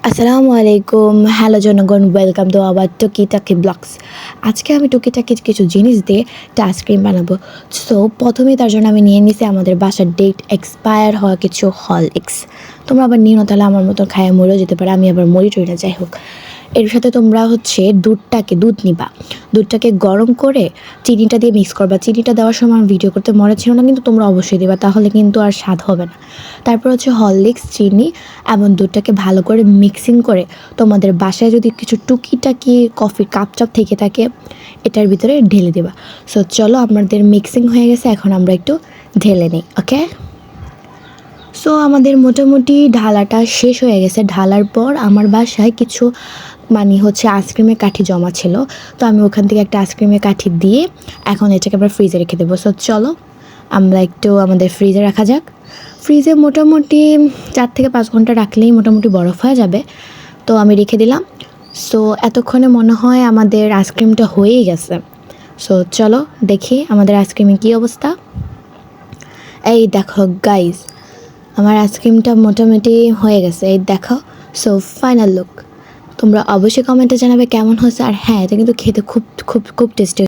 আসসালামু আলাইকুম, হ্যালো জনগণ, ওয়েলকাম টু আওয়ার টুকিটাকি ব্লগস। আজকে আমি টুকিটাকির কিছু জিনিস দিয়ে একটা আইসক্রিম বানাবো। সো প্রথমেই তার জন্য আমি নিয়ে নিছি আমাদের বাসার ডেট এক্সপায়ার হওয়া কিছু হরলিক্স। তোমরা আবার নিও না, তাহলে আমার মতো খায় মরেও যেতে পারে, আমি আবার মরি টরি না, যাই হোক। এর সাথে তোমরা দুধ নিবা, দুধটাকে গরম করে চিনিটা দিয়ে মিক্স করবা। চিনিটা দেওয়ার সময় আমার ভিডিও করতে মনে ছিল না, কিন্তু তোমরা অবশ্যই দেবা, তাহলে কিন্তু আর স্বাদ হবে না। তারপর হচ্ছে হরলিক্স, চিনি এবং দুধটাকে ভালো করে মিক্সিং করে তোমাদের বাসায় যদি কিছু টুকিটাকি কফির কাপ চাপ থেকে থাকে এটার ভিতরে ঢেলে দেবা। সো চলো, আমাদের মিক্সিং হয়ে গেছে, এখন আমরা একটু ঢেলে নিই। ওকে, সো আমাদের মোটামুটি ঢালাটা শেষ হয়ে গেছে। ঢালার পর আমার বাসায় কিছু আইসক্রিমের কাঠি জমা ছিল, তো আমি ওখান থেকে একটা আইসক্রিমের কাঠি দিয়ে এখন এটাকে আবার ফ্রিজে রেখে দেবো। সো চলো আমরা একটু আমাদের ফ্রিজে রাখা যাক। ফ্রিজে মোটামুটি 4 থেকে 5 ঘন্টা রাখলেই মোটামুটি বরফ হয়ে যাবে। তো আমি রেখে দিলাম। সো এতক্ষণে মনে হয় আমাদের আইসক্রিমটা হয়েই গেছে। সো চলো দেখি আমাদের আইসক্রিমের কী অবস্থা। এই দেখো গাইস, আমার আইসক্রিমটা মোটামুটি হয়ে গেছে, এই দেখো। সো ফাইনাল লুক তোমরা অবশ্যই কমেন্টে জানাবে কেমন হয়েছে। আর হ্যাঁ, এটা কিন্তু খেতে খুব খুব খুব টেস্টি।